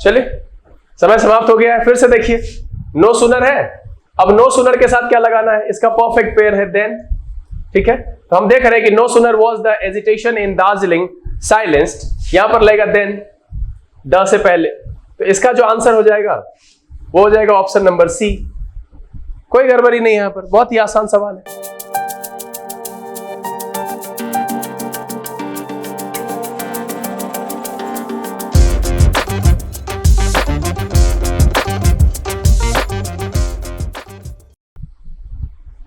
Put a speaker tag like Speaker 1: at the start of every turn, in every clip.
Speaker 1: चलिए समय समाप्त हो गया है, फिर से देखिए नो सूनर है। अब नो सूनर के साथ क्या लगाना है, इसका परफेक्ट पेयर है देन। ठीक है, तो हम देख रहे हैं कि no sooner was the agitation in Darjeeling silenced, यहां पर लगेगा देन द से पहले, तो इसका जो आंसर हो जाएगा वो हो जाएगा ऑप्शन नंबर सी। कोई गड़बड़ी नहीं, यहां पर बहुत ही आसान सवाल है।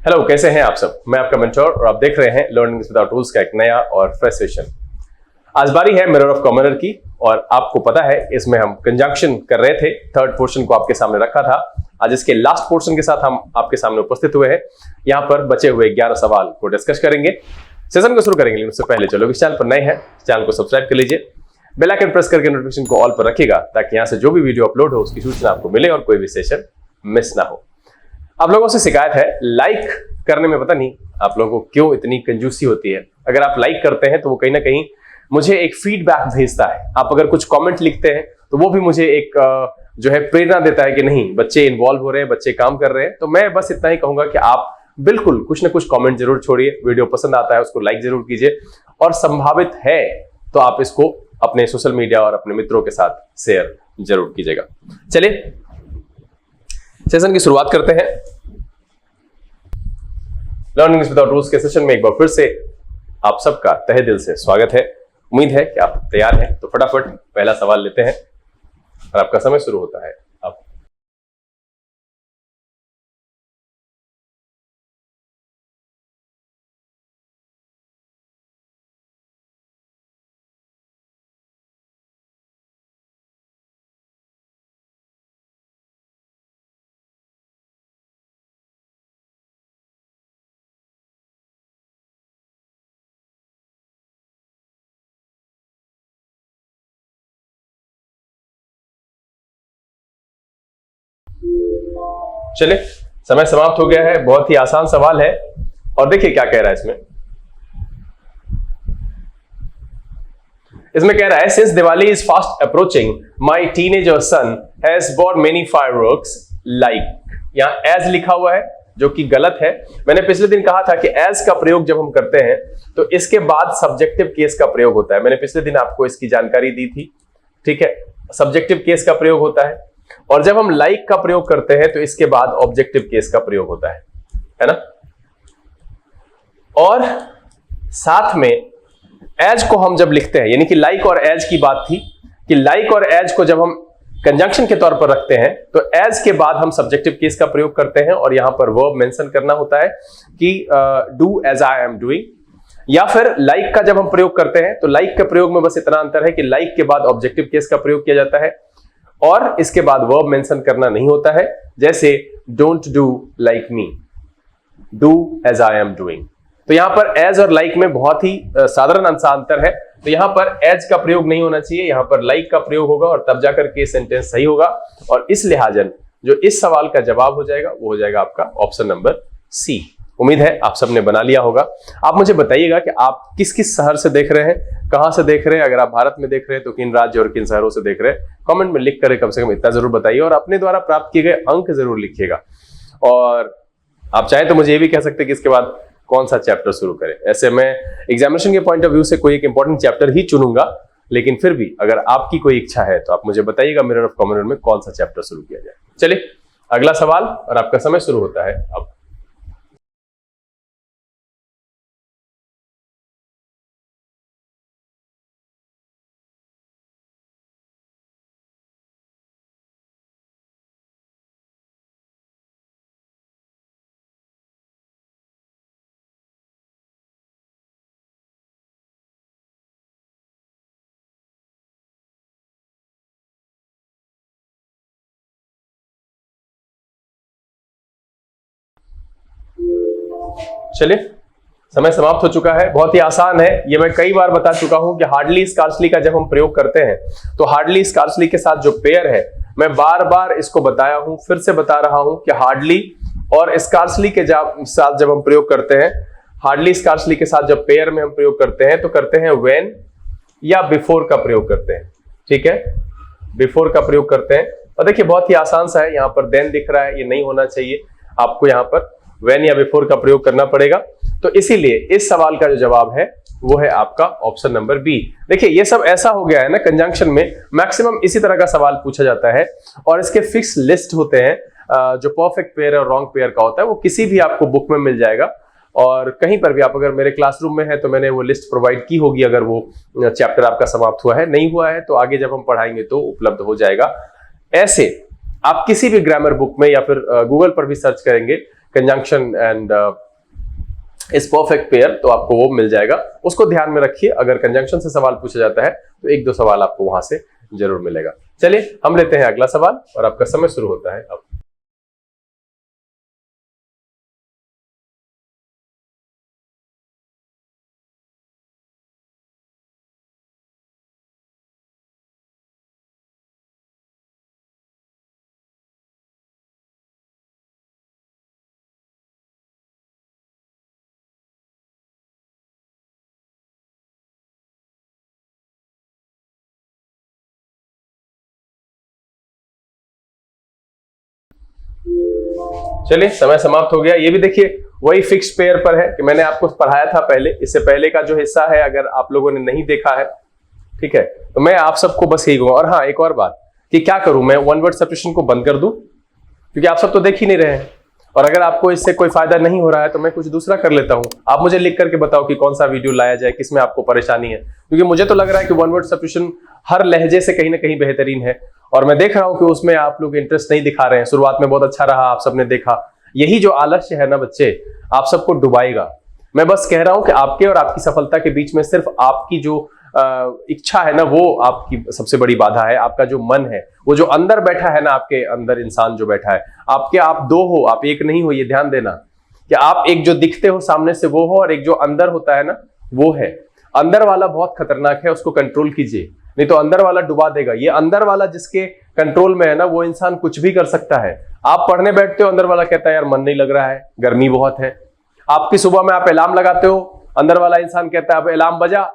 Speaker 1: हेलो, कैसे हैं आप सब? मैं आपका मेंटोर और आप देख रहे हैं लर्निंग विदाउट रूल्स का एक नया और फ्रेश सेशन। आज बारी है मिरर ऑफ कॉमनर की, और आपको पता है इसमें हम कंजंक्शन कर रहे थे। थर्ड पोर्शन को आपके सामने रखा था, आज इसके लास्ट पोर्शन के साथ हम आपके सामने उपस्थित हुए हैं। यहाँ पर बचे हुए 11 सवाल को डिस्कस करेंगे, सेशन को शुरू करेंगे। उससे पहले चलो, इस चैनल पर नए हैं चैनल को सब्सक्राइब कर लीजिए, बेल आइकन प्रेस करके नोटिफिकेशन को ऑल पर रखिएगा, ताकि यहाँ से जो भी वीडियो अपलोड हो उसकी सूचना आपको मिले और कोई भी सेशन मिस ना हो। आप लोगों से शिकायत है लाइक करने में, पता नहीं आप लोगों को क्यों इतनी कंजूसी होती है। अगर आप लाइक करते हैं तो वो कहीं ना कहीं मुझे एक फीडबैक भेजता है। आप अगर कुछ कमेंट लिखते हैं तो वो भी मुझे एक जो है प्रेरणा देता है कि नहीं, बच्चे इन्वॉल्व हो रहे हैं, बच्चे काम कर रहे हैं। तो मैं बस इतना ही कहूंगा कि आप बिल्कुल कुछ ना कुछ कमेंट जरूर छोड़िए, वीडियो पसंद आता है उसको लाइक जरूर कीजिए, और संभावित है तो आप इसको अपने सोशल मीडिया और अपने मित्रों के साथ शेयर जरूर कीजिएगा। चलिए सेशन की शुरुआत करते हैं। लर्निंग विदाउट रूल्स के सेशन में एक बार फिर से आप सबका तहे दिल से स्वागत है। उम्मीद है कि आप तैयार हैं, तो फटाफट पहला सवाल लेते हैं और आपका समय शुरू होता है अब। चलिए समय समाप्त हो गया है, बहुत ही आसान सवाल है, और देखिए क्या कह रहा है इसमें कह रहा है since Diwali is fast approaching my teenager son has bought many fireworks like, यहां एज लिखा हुआ है जो कि गलत है। मैंने पिछले दिन कहा था कि एज का प्रयोग जब हम करते हैं तो इसके बाद सब्जेक्टिव केस का प्रयोग होता है। मैंने पिछले दिन आपको इसकी जानकारी दी थी, ठीक है। सब्जेक्टिव केस का प्रयोग होता है, और जब हम लाइक का प्रयोग करते हैं तो इसके बाद ऑब्जेक्टिव केस का प्रयोग होता है ना। और साथ में एज को हम जब लिखते हैं, यानी कि लाइक और एज की बात थी कि लाइक और एज को जब हम कंजंक्शन के तौर पर रखते हैं तो एज के बाद हम सब्जेक्टिव केस का प्रयोग करते हैं, और यहां पर वर्ब मेंशन करना होता है कि do as I am doing. या फिर लाइक का जब हम प्रयोग करते हैं तो लाइक के प्रयोग में बस इतना अंतर है कि लाइक के बाद ऑब्जेक्टिव केस का प्रयोग किया जाता है और इसके बाद वर्ब मेंशन करना नहीं होता है, जैसे don't do like me, do as I am doing. तो यहां पर एज और लाइक में बहुत ही साधारण सा अंतर है, तो यहां पर एज का प्रयोग नहीं होना चाहिए, यहां पर लाइक का प्रयोग होगा, और तब जाकर के सेंटेंस सही होगा। और इस लिहाजन जो इस सवाल का जवाब हो जाएगा वो हो जाएगा आपका ऑप्शन नंबर सी। उम्मीद है आप सबने बना लिया होगा। आप मुझे बताइएगा कि आप किस किस शहर से देख रहे हैं, कहां से देख रहे हैं। अगर आप भारत में देख रहे हैं तो किन राज्य और किन शहरों से देख रहे हैं, कमेंट में लिख कर कम से कम इतना जरूर बताइए, और अपने द्वारा प्राप्त किए गए अंक जरूर लिखिएगा। और आप चाहें तो मुझे ये भी कह सकते हैं कि इसके बाद कौन सा चैप्टर शुरू करें। ऐसे मैं एग्जामिनेशन के पॉइंट ऑफ व्यू से कोई एक इंपॉर्टेंट चैप्टर ही चुनूंगा, लेकिन फिर भी अगर आपकी कोई इच्छा है तो आप मुझे बताइएगा मिरर ऑफ कॉमनर में कौन सा चैप्टर शुरू किया जाए। चलिए अगला सवाल, और आपका समय शुरू होता है अब। चलिए समय समाप्त हो चुका है, बहुत ही आसान है। ये मैं कई बार बता चुका हूं कि हार्डली स्कार्सली का जब हम प्रयोग करते हैं तो हार्डली स्कार्सली के साथ जो पेयर है, मैं बार बार इसको बताया हूं, फिर से बता रहा हूं कि हार्डली और स्कार्सली के साथ जब हम प्रयोग करते हैं, हार्डली स्कार्सली के साथ जब पेयर में हम प्रयोग करते हैं तो करते हैं व्हेन या बिफोर का प्रयोग करते हैं, ठीक है। बिफोर का प्रयोग करते हैं। और देखिए बहुत ही आसान सा है, यहाँ पर देन दिख रहा है, ये नहीं होना चाहिए, आपको यहाँ पर व्हेन या बिफोर का प्रयोग करना पड़ेगा। तो इसीलिए इस सवाल का जो जवाब है वो है आपका ऑप्शन नंबर बी। देखिए ये सब ऐसा हो गया है ना, कंजंक्शन में मैक्सिमम इसी तरह का सवाल पूछा जाता है और इसके फिक्स लिस्ट होते हैं। जो परफेक्ट पेयर और रॉन्ग पेयर का होता है वो किसी भी आपको बुक में मिल जाएगा, और कहीं पर भी आप अगर मेरे क्लासरूम में है तो मैंने वो लिस्ट प्रोवाइड की होगी, अगर वो चैप्टर आपका समाप्त हुआ है, नहीं हुआ है तो आगे जब हम पढ़ाएंगे तो उपलब्ध हो जाएगा। ऐसे आप किसी भी ग्रामर बुक में या फिर गूगल पर भी सर्च करेंगे कंजंक्शन एंड इस परफेक्ट पेयर, तो आपको वो मिल जाएगा। उसको ध्यान में रखिए, अगर कंजंक्शन से सवाल पूछा जाता है तो एक दो सवाल आपको वहां से जरूर मिलेगा। चलिए हम लेते हैं अगला सवाल और आपका समय शुरू होता है अब। चलिए समय समाप्त हो गया। ये भी देखिए वही फिक्स पेयर पर है कि मैंने आपको पढ़ाया था पहले, इससे पहले का जो हिस्सा है अगर आप लोगों ने नहीं देखा है, ठीक है, तो मैं आप सबको बस यही कहूंगा। और हाँ एक और बात कि क्या करूं मैं, वन वर्ड सब्स्टिट्यूशन को बंद कर दूं, क्योंकि आप सब तो देख ही नहीं रहे हैं, और अगर आपको इससे कोई फायदा नहीं हो रहा है तो मैं कुछ दूसरा कर लेता हूं। आप मुझे लिख करके बताओ कि कौन सा वीडियो लाया जाए, किसमें आपको परेशानी है, क्योंकि मुझे तो लग रहा है कि वन वर्ड सब्स्टिट्यूशन हर लहजे से कहीं ना कहीं बेहतरीन है, और मैं देख रहा हूं कि उसमें आप लोग इंटरेस्ट नहीं दिखा रहे हैं। शुरुआत में बहुत अच्छा रहा, आप सबने देखा, यही जो आलस्य है ना बच्चे, आप सबको डुबाएगा। मैं बस कह रहा हूं कि आपके और आपकी सफलता के बीच में सिर्फ आपकी जो इच्छा है ना, वो आपकी सबसे बड़ी बाधा है। आपका जो मन है, वो जो अंदर बैठा है ना, आपके अंदर इंसान जो बैठा है, आपके आप दो हो, आप एक नहीं हो, ये ध्यान देना कि आप एक जो दिखते हो सामने से वो हो, और एक जो अंदर होता है ना वो है। अंदर वाला बहुत खतरनाक है, उसको कंट्रोल कीजिए, नहीं तो अंदर वाला डुबा देगा। ये अंदर वाला जिसके कंट्रोल में है ना, वो इंसान कुछ भी कर सकता है। आप पढ़ने बैठते हो, अंदर वाला कहता है यार मन नहीं लग रहा है, गर्मी बहुत है। आपकी सुबह में आप अलार्म लगाते हो, अंदर वाला इंसान कहता है अब अलार्म बजा।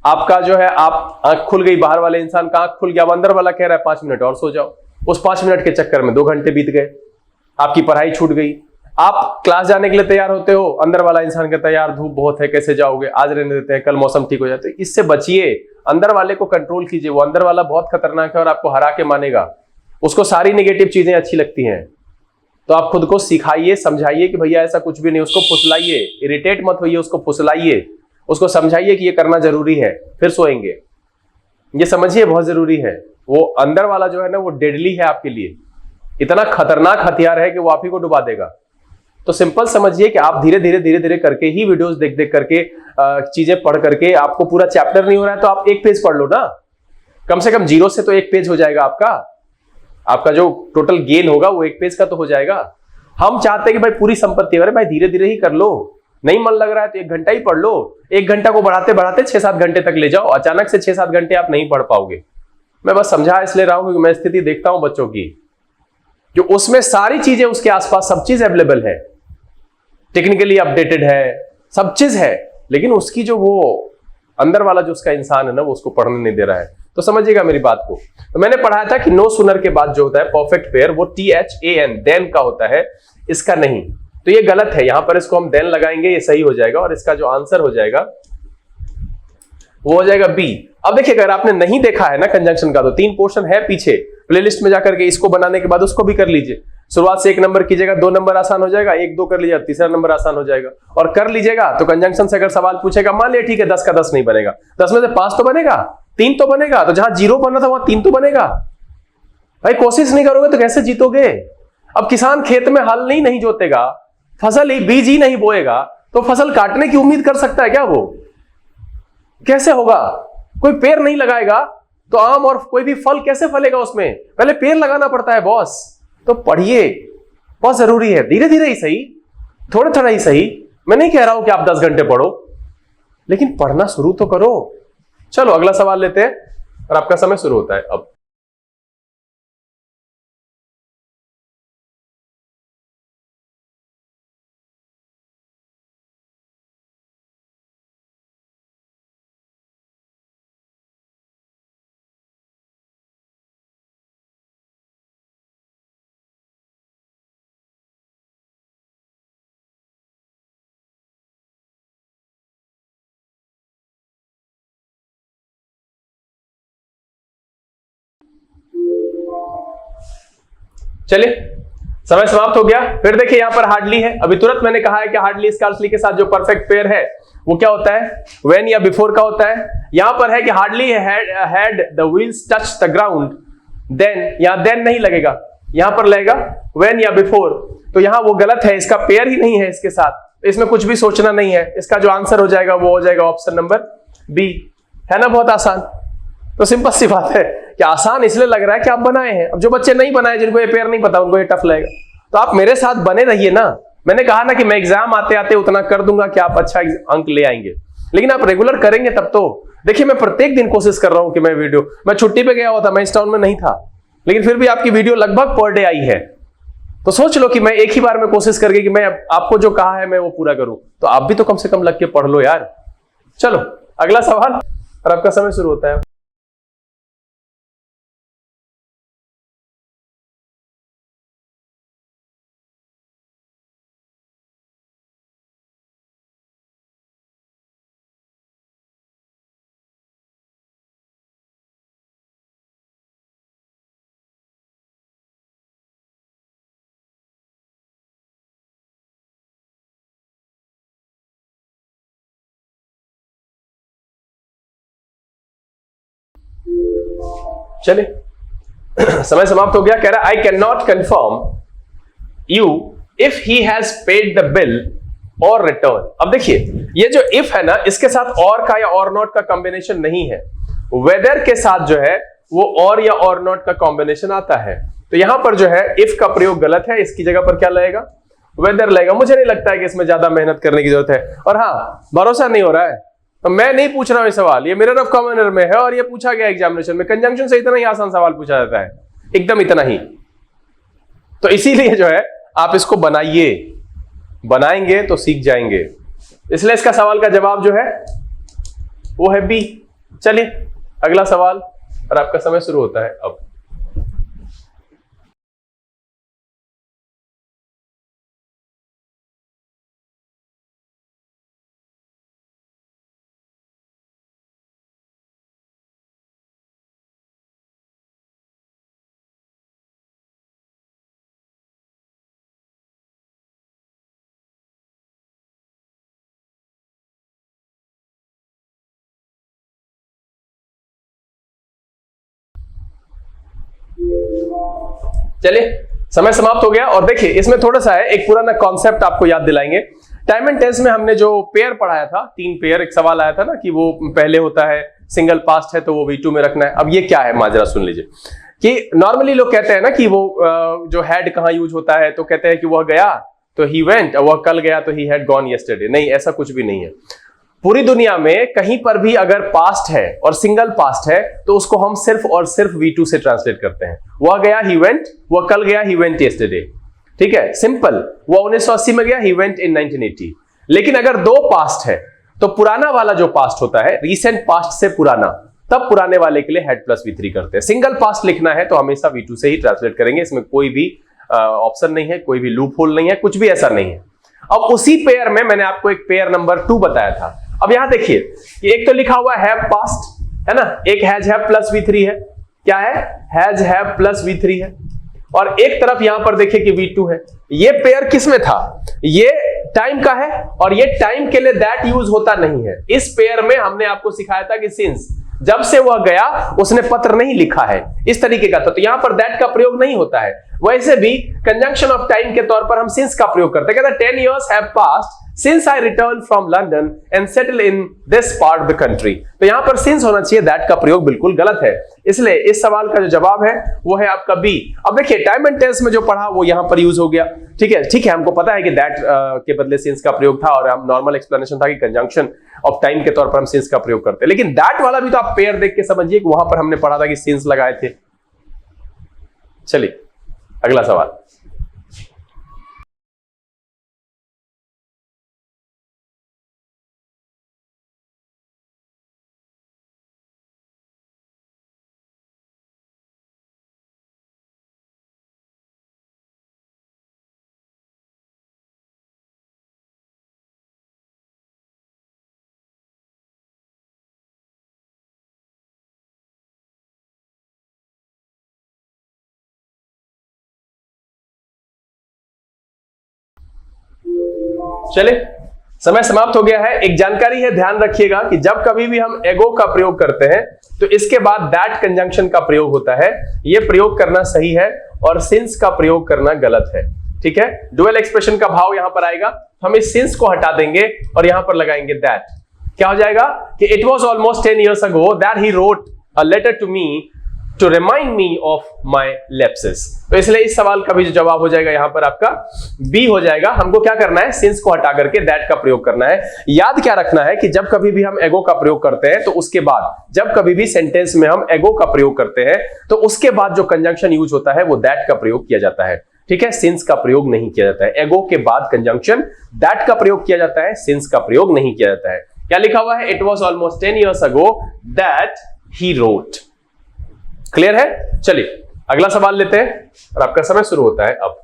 Speaker 1: आपका जो है आप आंख खुल गई, बाहर वाले इंसान का आंख खुल गया, अब अंदर वाला कह रहा है 5 मिनट और सो जाओ। उस 5 मिनट के चक्कर में 2 घंटे बीत गए, आपकी पढ़ाई छूट गई। आप क्लास जाने के लिए तैयार होते हो, अंदर वाला इंसान कहता है यार धूप बहुत है, कैसे जाओगे, आज रहने देते हैं, कल मौसम ठीक हो जाता है। इससे बचिए, अंदर वाले को कंट्रोल कीजिए। वो अंदर वाला बहुत खतरनाक है और आपको हरा के मानेगा। उसको सारी नेगेटिव चीजें अच्छी लगती हैं, तो आप खुद को सिखाइए, समझाइए कि भैया ऐसा कुछ भी नहीं। उसको फुसलाइए, इरिटेट मत होइए, उसको फुसलाइए, उसको समझाइए कि ये करना जरूरी है, फिर सोएंगे। ये समझिए बहुत जरूरी है। वो अंदर वाला जो है ना, वो डेडली है आपके लिए, इतना खतरनाक हथियार है कि वो आप ही को डुबा देगा। तो सिंपल समझिए कि आप धीरे धीरे धीरे धीरे करके ही, वीडियोस देख देख करके, चीजें पढ़ करके, आपको पूरा चैप्टर नहीं हो रहा है तो आप एक पेज पढ़ लो ना, कम से कम 0 से तो एक पेज हो जाएगा आपका। आपका जो टोटल गेन होगा वो एक पेज का तो हो जाएगा। हम चाहते हैं कि भाई पूरी संपत्ति, अरे भाई धीरे धीरे ही कर लो, नहीं मन लग रहा है तो 1 घंटा ही पढ़ लो। 1 घंटा को बढ़ाते बढ़ाते 6-7 घंटे तक ले जाओ, अचानक से 6-7 घंटे आप नहीं पढ़ पाओगे। मैं बस समझा इसलिए रहा हूं क्योंकि मैं स्थिति देखता हूं बच्चों की, जो उसमें सारी चीजें उसके आसपास सब चीज अवेलेबल है, टेक्निकली अपडेटेड है, सब चीज है, लेकिन उसकी जो वो अंदर वाला जो उसका इंसान है ना, वो उसको पढ़ने नहीं दे रहा है। तो समझिएगा मेरी बात को। तो मैंने पढ़ाया था कि नो सुनर के बाद जो होता है परफेक्ट पेयर, वो THAN देन का होता है, इसका नहीं। तो ये गलत है, यहां पर इसको हम देन लगाएंगे, ये सही हो जाएगा, और इसका जो आंसर हो जाएगा वो हो जाएगा बी। अब देखिए अगर आपने नहीं देखा है ना कंजंक्शन का, तो 3 पोर्शन है पीछे प्लेलिस्ट में जाकर के, इसको बनाने के बाद उसको भी कर लीजिए। शुरुआत से 1 नंबर कीजिएगा, 2 नंबर आसान हो जाएगा, 1-2 कर लीजिएगा, तीसरा नंबर आसान हो जाएगा। और कर लीजिएगा तो कंजंक्शन से अगर सवाल पूछेगा, मान लिया ठीक है 10 का 10 नहीं बनेगा, 10 में से 5 तो बनेगा, 3 तो बनेगा, तो जहां 0 बना था वहां 3 तो बनेगा। भाई कोशिश नहीं करोगे तो कैसे जीतोगे। अब किसान खेत में हल नहीं जोतेगा, फसल ही बीज ही नहीं बोएगा, तो फसल काटने की उम्मीद कर सकता है क्या? वो कैसे होगा? कोई पेड़ नहीं लगाएगा तो आम और कोई भी फल कैसे फलेगा? उसमें पहले पेड़ लगाना पड़ता है बॉस। तो पढ़िए, बहुत जरूरी है, धीरे धीरे ही सही, थोड़ा थोड़ा ही सही। मैं नहीं कह रहा हूं कि आप 10 घंटे पढ़ो, लेकिन पढ़ना शुरू तो करो। चलो अगला सवाल लेते हैं और आपका समय शुरू होता है अब। चलिए, समय समाप्त हो गया। फिर देखिए यहां पर हार्डली है, अभी तुरंत मैंने कहा है कि हार्डली स्कार्सली के साथ जो परफेक्ट पेयर है वो क्या होता है, व्हेन या बिफोर का होता है। यहां पर है कि hardly had the wheels touched the ground then, यहां देन नहीं लगेगा, यहां पर लगेगा व्हेन या बिफोर, तो यहां वो गलत है, इसका पेयर ही नहीं है इसके साथ, इसमें कुछ भी सोचना नहीं है, इसका जो आंसर हो जाएगा वो हो जाएगा ऑप्शन नंबर बी। है ना बहुत आसान। तो सिंपल सी बात है कि आसान इसलिए लग रहा है कि आप बनाए हैं। अब जो बच्चे नहीं बनाए, जिनको ये पेयर नहीं पता, उनको ये टफ लगेगा। तो आप मेरे साथ बने रहिए ना। मैंने कहा ना कि मैं एग्जाम आते आते उतना कर दूंगा कि आप अच्छा अंक ले आएंगे, लेकिन आप रेगुलर करेंगे तब तो। देखिए मैं प्रत्येक दिन कोशिश कर रहा हूं कि मैं छुट्टी पे गया हुआ था, मैं इस टाउन में नहीं था, लेकिन फिर भी आपकी वीडियो लगभग पर डे आई है। तो सोच लो कि मैं एक ही बार में कोशिश करके कि मैं आपको जो कहा है मैं वो पूरा करूं, तो आप भी तो कम से कम लग के पढ़ लो यार। चलो अगला सवाल, और आपका समय शुरू होता है। चलिए समय समाप्त हो गया। कह रहा आई can not confirm you if he has paid the bill और रिटर्न। अब देखिए ये जो इफ है ना, इसके साथ और का या और नॉट का कॉम्बिनेशन नहीं है। वेदर के साथ जो है वो और या और नॉट का कॉम्बिनेशन आता है। तो यहां पर जो है इफ का प्रयोग गलत है, इसकी जगह पर क्या लगेगा, वेदर लगेगा। मुझे नहीं लगता है कि इसमें ज्यादा मेहनत करने की जरूरत है। और हाँ, भरोसा नहीं हो रहा है तो मैं नहीं पूछ रहा हूं ये सवाल, ये मिरर ऑफ कॉमन में है और ये पूछा गया एग्जामिनेशन में। कंजंक्शन से इतना ही आसान सवाल पूछा जाता है, एकदम इतना ही। तो इसीलिए जो है आप इसको बनाइए, बनाएंगे तो सीख जाएंगे। इसलिए इसका सवाल का जवाब जो है वो है बी। चलिए अगला सवाल, और आपका समय शुरू होता है अब। चलिए समय समाप्त हो गया। और देखिए इसमें थोड़ा सा है, एक पुराना कॉन्सेप्ट आपको याद दिलाएंगे। टाइम एंड टेंस में हमने जो पेयर पढ़ाया था, 3 पेयर, एक सवाल आया था ना कि वो पहले होता है सिंगल पास्ट है तो वो V2 में रखना है। अब ये क्या है माजरा सुन लीजिए। कि नॉर्मली लोग कहते हैं ना कि वो जो हैड कहां यूज होता है, तो कहते हैं कि वह गया तो ही वेंट, वह कल गया तो ही हैड गॉन यस्टरडे। नहीं, ऐसा कुछ भी नहीं है। पूरी दुनिया में कहीं पर भी अगर पास्ट है और सिंगल पास्ट है तो उसको हम सिर्फ और सिर्फ V2 से ट्रांसलेट करते हैं। वह गया ही वेंट, वह कल गया ही वेंट यस्टरडे। ठीक है, सिंपल। वह 1980 में गया, ही वेंट इन 1980। लेकिन अगर 2 पास्ट है तो पुराना वाला जो पास्ट होता है, रीसेंट पास्ट से पुराना, तब पुराने वाले के लिए हेड प्लस V3 करते हैं। सिंगल पास्ट लिखना है तो हमेशा V2 से ही ट्रांसलेट करेंगे, इसमें कोई भी ऑप्शन नहीं है, कोई भी लूप होल नहीं है, कुछ भी ऐसा नहीं है। अब उसी पेयर में मैंने आपको एक पेयर नंबर 2 बताया था। अब यहां देखिए कि एक तो लिखा हुआ है पास्ट, है ना, एक हैज हैव प्लस V3 है। क्या है, हैज हैव प्लस V3 है। और एक तरफ यहां पर देखिए कि V2 है। ये पेयर किस में था, ये टाइम का है, और ये टाइम के लिए दैट यूज होता नहीं है। इस पेयर में हमने आपको सिखाया था कि सिंस, जब से वह गया उसने पत्र नहीं लिखा है, इस तरीके का था, तो यहां पर दैट का प्रयोग नहीं होता है। वैसे भी कंजंक्शन ऑफ टाइम के तौर पर हम सिंस का प्रयोग करते हैं। कहते हैं 10 years have passed since I returned from London and settled in this part of the country। तो यहां पर since होना चाहिए, that का प्रयोग बिल्कुल गलत है। इसलिए इस सवाल का जो जवाब है वो है आपका बी। अब देखिए टाइम एंड टेंस में जो पढ़ा वो यहां पर यूज हो गया। ठीक है, हमको पता है कि that के बदले since का प्रयोग था, और हम नॉर्मल एक्सप्लेनेशन था कि कंजंक्शन ऑफ टाइम के तौर पर हम since का प्रयोग करते हैं। लेकिन that वाला भी तो आप पेयर देख के समझिए कि वहां पर हमने पढ़ा था कि since लगाए थे। चलिए अगला सवाल। चले, समय समाप्त हो गया है। एक जानकारी है, ध्यान रखिएगा कि जब कभी भी हम एगो का प्रयोग करते हैं तो इसके बाद दैट कंजंक्शन का प्रयोग होता है। यह प्रयोग करना सही है और सिंस का प्रयोग करना गलत है। ठीक है, डुअल एक्सप्रेशन का भाव यहां पर आएगा, हम इस सिंस को हटा देंगे और यहां पर लगाएंगे दैट। क्या हो जाएगा कि it was almost 10 years ago that he wrote a letter to me to remind me of my lapses। तो इसलिए इस सवाल का भी जो जवाब हो जाएगा यहां पर आपका बी हो जाएगा। हमको क्या करना है, सिंस को हटा करके दैट का प्रयोग करना है। याद क्या रखना है कि जब कभी भी हम एगो का प्रयोग करते हैं तो उसके बाद, जब कभी भी सेंटेंस में हम एगो का प्रयोग करते हैं तो उसके बाद जो कंजंक्शन यूज होता है वो दैट का प्रयोग किया जाता है। ठीक है, सिंस का प्रयोग नहीं किया जाता है। एगो के बाद कंजंक्शन दैट का प्रयोग किया जाता है, सिंस का प्रयोग नहीं किया जाता है। क्या लिखा हुआ है, it was almost 10 years ago that he wrote। Clear है? चलिए अगला सवाल लेते हैं और आपका समय शुरू होता है अब।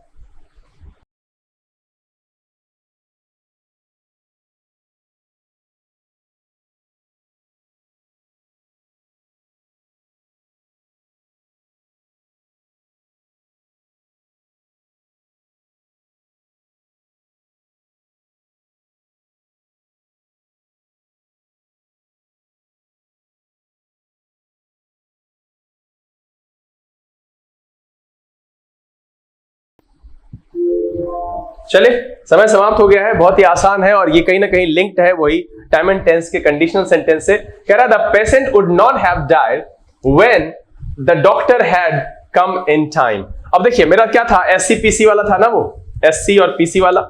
Speaker 1: चले, समय समाप्त हो गया है। बहुत ही आसान है और ये कहीं ना कहीं लिंक्ड है वही टाइम एंड टेंस के कंडीशनल सेंटेंस से। कह रहा the patient would not have died when the doctor had come in time. अब देखिए मेरा क्या था, एससी पीसी वाला था ना, वो एससी और पीसी वाला।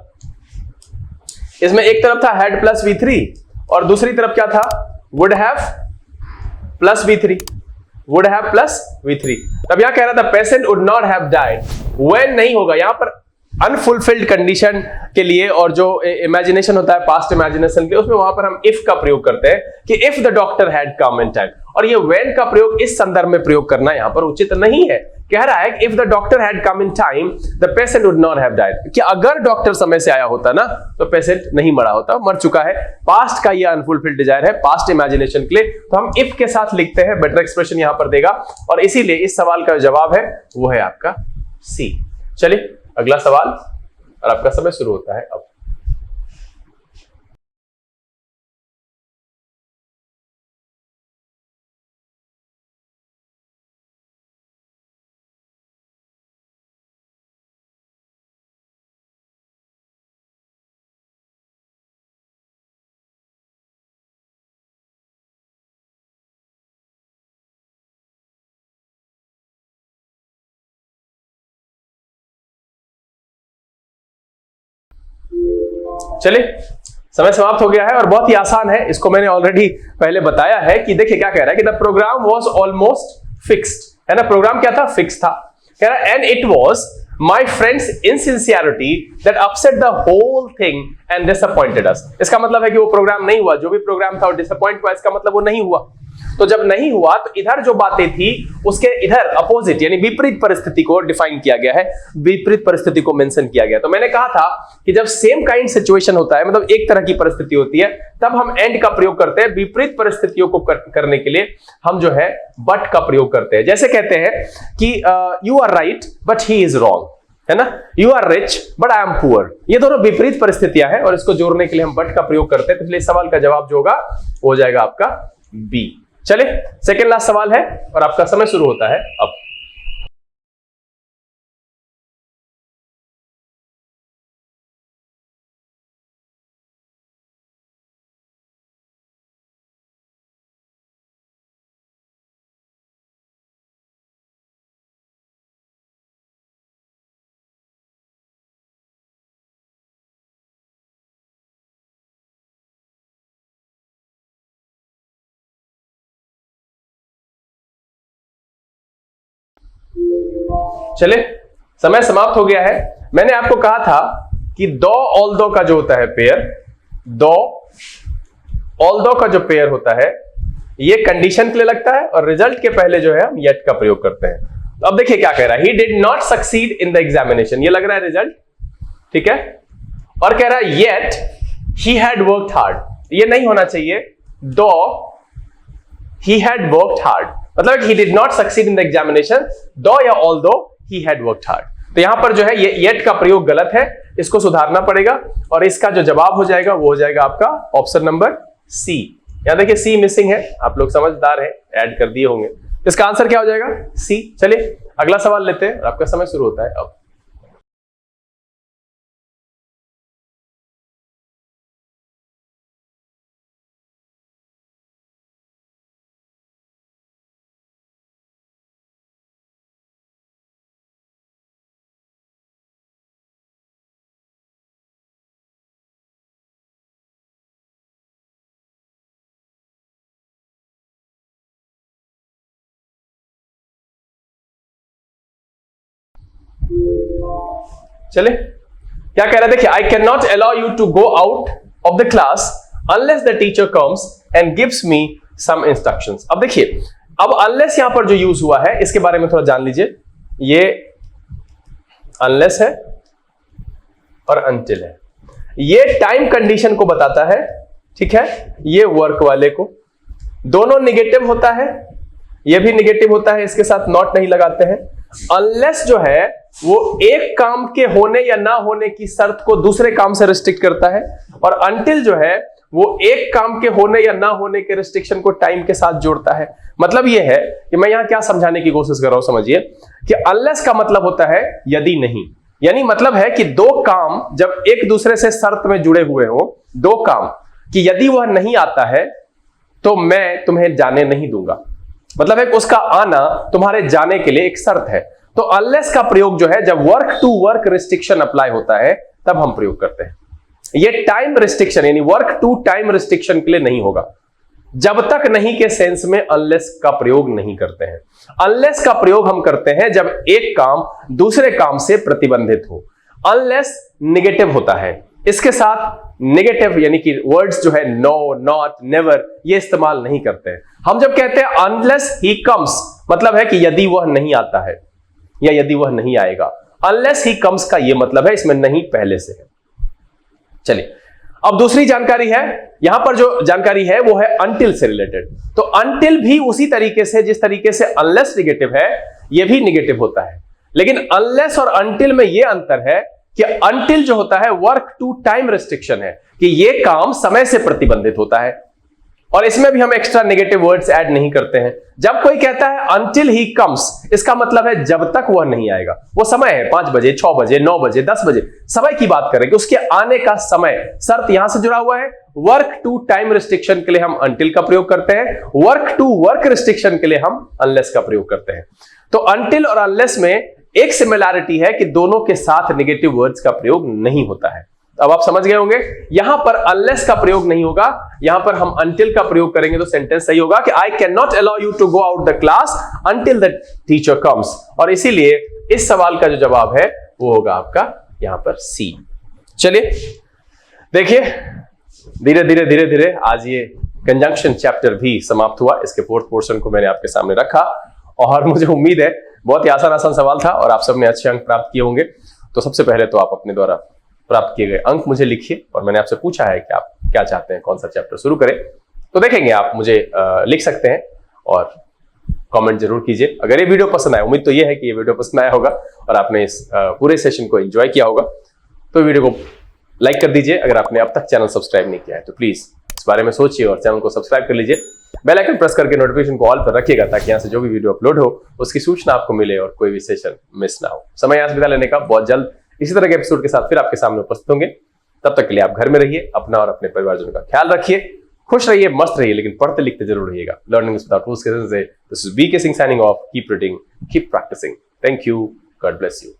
Speaker 1: इसमें एक तरफ था हैड प्लस V3 और दूसरी तरफ क्या था, would have plus V3, would have plus V3। अब यहां कह रहा था patient would not have died, when नहीं होगा यहां पर अनफुलफिल्ड कंडीशन के लिए, और जो इमेजिनेशन होता है पास्ट इमेजिनेशन के, उसमें वहां पर हम इफ का प्रयोग करते हैं कि if the doctor had come in time. और ये व्हेन का प्रयोग इस संदर्भ में प्रयोग करना यहां पर उचित नहीं है। कह रहा है if the doctor had come in time the patient would not have died, कि अगर डॉक्टर समय से आया होता ना तो पेशेंट नहीं मरा होता, मर चुका है। पास्ट का ये अनफुलफिल्ड डिजायर है, पास्ट इमेजिनेशन के लिए, तो हम इफ के साथ लिखते हैं, बेटर एक्सप्रेशन यहां पर देगा और इसीलिए इस सवाल का जवाब है वो है आपका सी। चलिए अगला सवाल और आपका समय शुरू होता है अब। चलिए समय समाप्त हो गया है और बहुत ही आसान है, इसको मैंने ऑलरेडी पहले बताया है कि देखिए क्या कह रहा है कि the programme was almost fixed, है ना। प्रोग्राम क्या था, फिक्स था। कह रहा है and it was my friend's insincerity that upset the whole thing and disappointed us. इसका मतलब है कि वो प्रोग्राम नहीं हुआ, जो भी प्रोग्राम था वो डिसअपॉइंट हुआ, इसका मतलब वो नहीं हुआ। तो जब नहीं हुआ तो इधर जो बातें थी उसके इधर अपोजिट यानी विपरीत परिस्थिति को डिफाइन किया गया है, विपरीत परिस्थिति को मेंशन किया गया। तो मैंने कहा था कि जब सेम काइंड सिचुएशन होता है, मतलब एक तरह की परिस्थिति होती है, तब हम एंड का प्रयोग करते हैं। विपरीत परिस्थितियों को करने के लिए हम जो है बट का प्रयोग करते हैं। जैसे कहते हैं कि you are right but he is wrong, है ना। You are rich but I am poor, ये दोनों विपरीत परिस्थितियां हैं और इसको जोड़ने के लिए हम बट का प्रयोग करते हैं। तो इसलिए सवाल का जवाब जो होगा वो हो जाएगा आपका बी। चलिए सेकेंड लास्ट सवाल है और आपका समय शुरू होता है अब। चले समय समाप्त हो गया है। मैंने आपको कहा था कि दो ऑल्दो का जो होता है पेयर, दो ऑल्दो का जो पेयर होता है ये कंडीशन के लिए लगता है और रिजल्ट के पहले जो है हम येट का प्रयोग करते हैं। तो अब देखिए क्या कह रहा है, he did not succeed in the examination, ये लग रहा है रिजल्ट, ठीक है। और कह रहा है yet he had worked hard, ये नहीं होना चाहिए, दो ही हैड वर्कड हार्ड, मतलब he did not succeed in the examination दो या although he had worked hard. तो यहां पर जो है ये येट का प्रयोग गलत है। इसको सुधारना पड़ेगा और इसका जो जवाब हो जाएगा वो हो जाएगा आपका ऑप्शन नंबर सी। यहां देखिए सी मिसिंग है, आप लोग समझदार हैं, ऐड कर दिए होंगे। इसका आंसर क्या हो जाएगा? सी। चलिए अगला सवाल लेते हैं, आपका समय शुरू होता है अब। चले क्या कह रहा है देखिए, I can not allow you to go out of the class unless the teacher comes and gives me some instructions. अब देखिए, अब अनलेस यहां पर जो यूज हुआ है इसके बारे में थोड़ा जान लीजिए। ये अनलेस है और अनटिल है, ये टाइम कंडीशन को बताता है, ठीक है। ये वर्क वाले को, दोनों निगेटिव होता है, ये भी निगेटिव होता है, इसके साथ नॉट नहीं लगाते हैं। अनलेस जो है वो एक काम के होने या ना होने की शर्त को दूसरे काम से रिस्ट्रिक्ट करता है, और अनटिल जो है वो एक काम के होने या ना होने के रिस्ट्रिक्शन को टाइम के साथ जोड़ता है। मतलब ये है कि मैं यहां क्या समझाने की कोशिश कर रहा हूं, समझिए कि अनलेस का मतलब होता है यदि नहीं, यानी मतलब है कि दो काम जब एक दूसरे से शर्त में जुड़े हुए हो, दो काम कि यदि वह नहीं आता है तो मैं तुम्हें जाने नहीं दूंगा, मतलब है उसका आना तुम्हारे जाने के लिए एक शर्त है। तो अनलेस का प्रयोग जो है जब work to work restriction apply होता है तब हम प्रयोग करते हैं। ये टाइम रिस्ट्रिक्शन यानी वर्क टू टाइम रिस्ट्रिक्शन के लिए नहीं होगा, जब तक नहीं के सेंस में अनलेस का प्रयोग नहीं करते हैं। अनलेस का प्रयोग हम करते हैं जब एक काम दूसरे काम से प्रतिबंधित हो। अनलेस नेगेटिव होता है, इसके साथ नेगेटिव यानी कि वर्ड्स जो है नो, नॉट, नेवर, ये इस्तेमाल नहीं करते हैं। हम जब कहते हैं अनलेस ही कम्स, मतलब है कि यदि वह नहीं आता है या यदि वह नहीं आएगा। अनलेस ही कम्स का यह मतलब है इसमें नहीं पहले से है। चलिए अब दूसरी जानकारी है, यहां पर जो जानकारी है वो है अनटिल से रिलेटेड। तो अनटिल भी उसी तरीके से जिस तरीके से अनलेस नेगेटिव है, यह भी नेगेटिव होता है, लेकिन अनलेस और अनटिल में यह अंतर है कि अनटिल जो होता है वर्क टू टाइम रिस्ट्रिक्शन है, कि यह काम समय से प्रतिबंधित होता है, और इसमें भी हम एक्स्ट्रा नेगेटिव वर्ड्स ऐड नहीं करते हैं। जब कोई कहता है अनटिल ही कम्स, इसका मतलब है जब तक वह नहीं आएगा। वो समय है 5 बजे, 6 बजे, 9 बजे, 10 बजे, समय की बात करें कि उसके आने का समय शर्त यहां से जुड़ा हुआ है। वर्क टू टाइम रिस्ट्रिक्शन के लिए हम अनटिल का प्रयोग करते हैं, वर्क टू वर्क रिस्ट्रिक्शन के लिए हम अनलेस का प्रयोग करते हैं। तो अनटिल और अनलेस में एक सिमिलैरिटी है कि दोनों के साथ नेगेटिव वर्ड्स का प्रयोग नहीं होता है। अब आप समझ गए होंगे, यहां पर अनलेस का प्रयोग नहीं होगा, यहां पर हम अनटिल का प्रयोग करेंगे तो सेंटेंस सही होगा कि I can not allow you to go out the class until the teacher comes. और इसीलिए इस सवाल का जो जवाब है वो होगा आपका यहां पर सी। चलिए देखिए, धीरे धीरे धीरे धीरे आज ये कंजंक्शन चैप्टर भी समाप्त हुआ। इसके फोर्थ पोर्शन को मैंने आपके सामने रखा और मुझे उम्मीद है बहुत ही आसान आसान सवाल था और आप सबने अच्छे अंक प्राप्त किए होंगे। तो सबसे पहले तो आप अपने द्वारा प्राप्त किए गए अंक मुझे लिखिए, और मैंने आपसे पूछा है कि आप क्या चाहते हैं, कौन सा चैप्टर शुरू करें, तो देखेंगे आप मुझे लिख सकते हैं और कमेंट जरूर कीजिए। अगर ये वीडियो पसंद आया, उम्मीद तो ये है कि ये वीडियो पसंद आया होगा और आपने इस पूरे सेशन को एंजॉय किया होगा, तो वीडियो को लाइक कर दीजिए। अगर आपने अब तक चैनल सब्सक्राइब नहीं किया है तो प्लीज इस बारे में सोचिए और चैनल को सब्सक्राइब कर लीजिए। बेल आइकन प्रेस करके नोटिफिकेशन को ऑल पर रखिएगा ताकि यहाँ से जो भी वीडियो अपलोड हो उसकी सूचना आपको मिले और कोई भी सेशन मिस ना हो। समय यहाँ से विदा लेने का, बहुत जल्द इसी तरह के एपिसोड के साथ फिर आपके सामने उपस्थित होंगे। तब तक के लिए आप घर में रहिए, अपना और अपने परिवारजनों का ख्याल रखिए, खुश रहिए, मस्त रहिए, लेकिन पढ़ते लिखते जरूर रहिएगा। लर्निंग विदाउट रूल्स के सेशन से this is B K Singh signing off. Keep reading, keep practising. Thank you, God bless you.